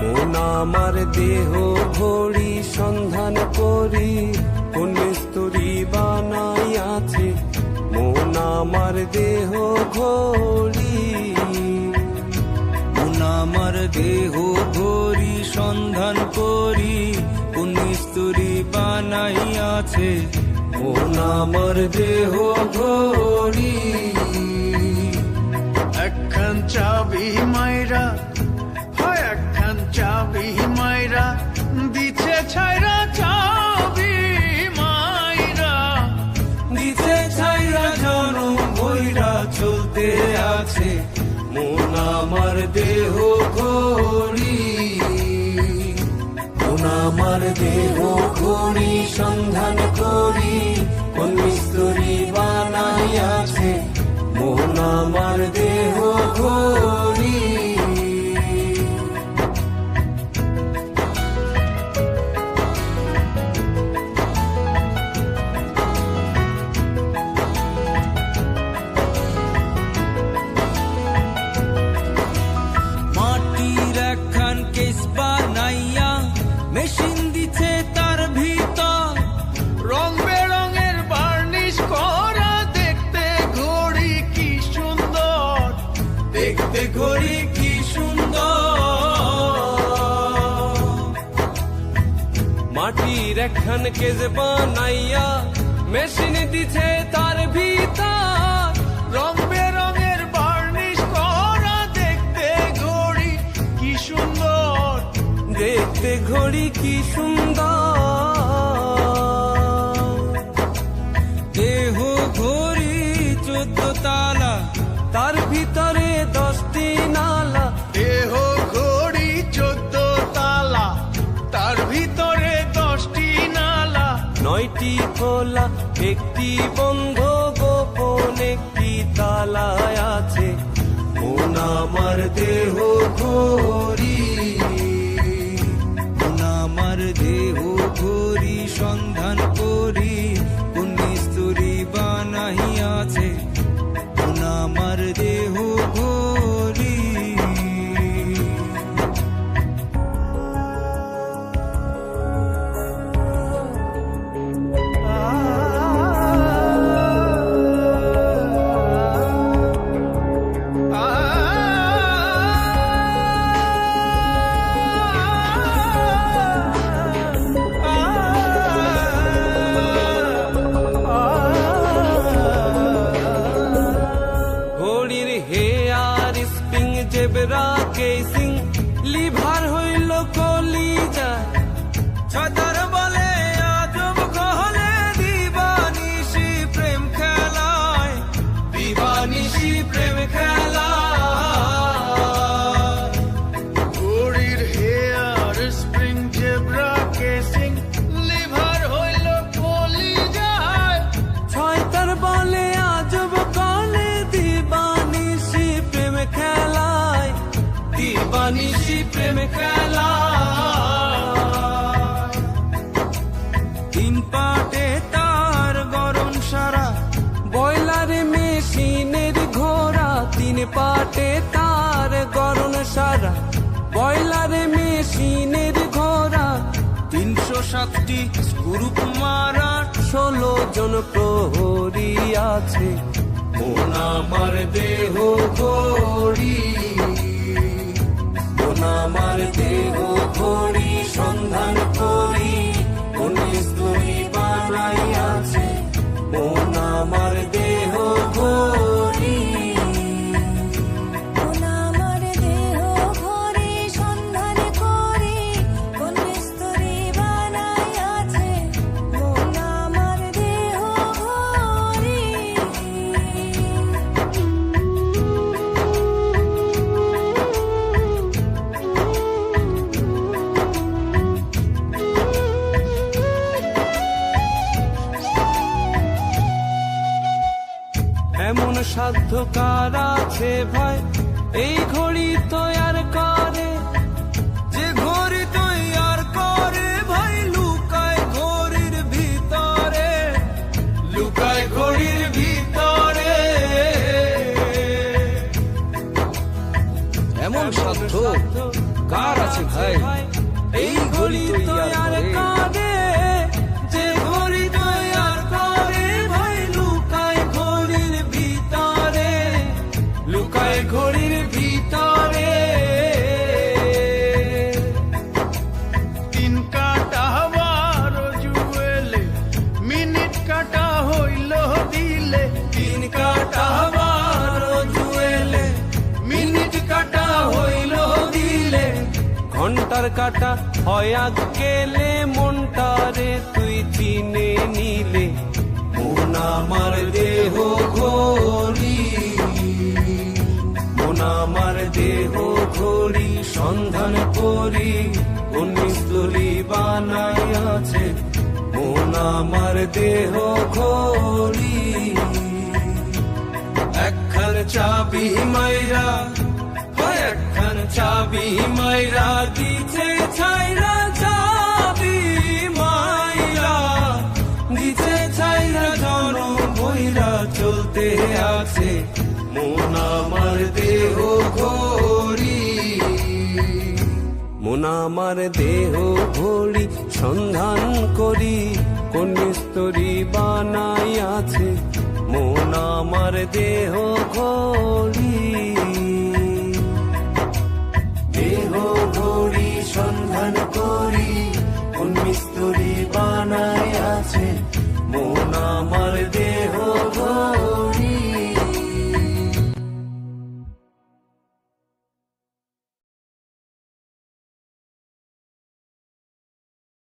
মন আমার দেহ ঘড়ি সন্ধান করি, কোন মিস্তুরি বানাইয়াছে মন আমার দেহ ঘড়ি। মন আমার দেহ ঘড়ি সন্ধান করি, কোন মিস্তুরি বানাইয়াছে মন আমার দেহ ঘড়ি। একখান চাবি মাইরা, হয় একখান চাবি মাইরা দিছে ছাইরা, চাবি মাইরা দিতে ছাইরা জনম ভৈরা চলতে আছে মন আমার দেহ ঘড়ি। মন আমার দেহ ঘড়ি সন্ধান করি, কোন মিস্তুরি বানাইয়াছে মন আমার দেহ ঘড়ি। মাটির একখান কেস বানাইয়া মেশিন দিছে তার ভিতর, রং বেরঙের বার্নিশ করা, দেখতে ঘড়ি কি সুন্দর, দেখতে ঘড়ি কি সুন্দর। মাটির একখান কেজ বানাইয়া মেশিন দিছে তার ভিতর, রং বেরঙের বার্নিশ করা, দেখতে ঘড়ি কি সুন্দর, দেখতে ঘড়ি কি সুন্দর। দেহ ঘড়ি 14 তালা, তার ভিতরে 10টি নালা, দেহ ঘড়ি 14 তালা, তার ভিতরে 10টি নালা, 9টি খোলা 1টি বন্ধ, গোপন 1টি তালায় আছে মন আমার দেহ ঘড়ি। মন আমার দেহ ঘড়ি সন্ধান করি, কোন মিস্তুরি বানাইয়াছে মন আমার দেহ ঘড়ি। ঘড়ির hair spring zebra casing, lever হইল কলিজা, ছতার বলে আজব কহলে দিবানিশি প্রেম খেলায়, দিবানিশি প্রেম খেলা। ঘড়ির hair spring zebra casing, lever হইল কলিজায়, ছয়তার বলে আজব কলে দিবানিশি প্রেম খেলায়, দিবানিশি প্রেম খেলায়। 3 পাটে তার গরম সারা, বয়লার মেশিনের ঘোড়া, 3 পাটে তার গরম সারা, বয়লার মেশিনের ঘোড়া, 307টি গ্রুপ মারা, 16 জন প্রহরী আছে মন আমার দেহ ঘড়ি। মন আমার দেহ ঘড়ি সন্ধান করি, কোন মিস্তুরি বানাইয়াছে মন আমার দেহ ঘড়ি। মন আমার দেহ ঘড়ি সন্ধান করি, কোন মিস্তুরি বানাইয়াছে মন আমার দেহ ঘড়ি। এমন সাধ্য কার আছে ভাই এই ঘড়ি তৈয়ার করে, যে ঘড়ি তৈয়ার করে ভাই লুকায় ঘড়ির ভিতরে, লুকায় ঘড়ির ভিতরে। এমন সাধ্য কার আছে ভাই এই ঘড়ি তৈয়ার করে, যে ঘড়ি তৈয়ার করে ভাই লুকায় ঘড়ির ভিতরে, লুকায় ঘড়ির ভিতরে। তিন কাটা বারো জুয়েলে মিনিট কাটা হইল দিলে, তিন কাটা বারো জুয়েলে মিনিট কাটা হইল দিলে, ঘন্টার কাটা হয় গেলে মনটারে তুই চিনে নিলে। মন আমার দেহ ঘড়ি, মন আমার দেহ ঘড়ি সন্ধান করি, কোন মিস্ত্রি বানাই আছে মন আমার দেহ ঘড়ি। একখান চাবি মাইরা, একখান চাবি মাইরা দিছে ছাইরা, চাবি মাইরা দিছে ছাইরা, জন বইরা চলতে আছে মন আমার দেহ ঘড়ি। মন আমার দেহ ঘড়ি সন্ধান করি, কোন মিস্ত্রি বানাই আছে মন আমার দেহ ঘড়ি। দেহ ঘড়ি সন্ধান করি, কোন মিস্ত্রি বানাই আছে মন আমার দেহ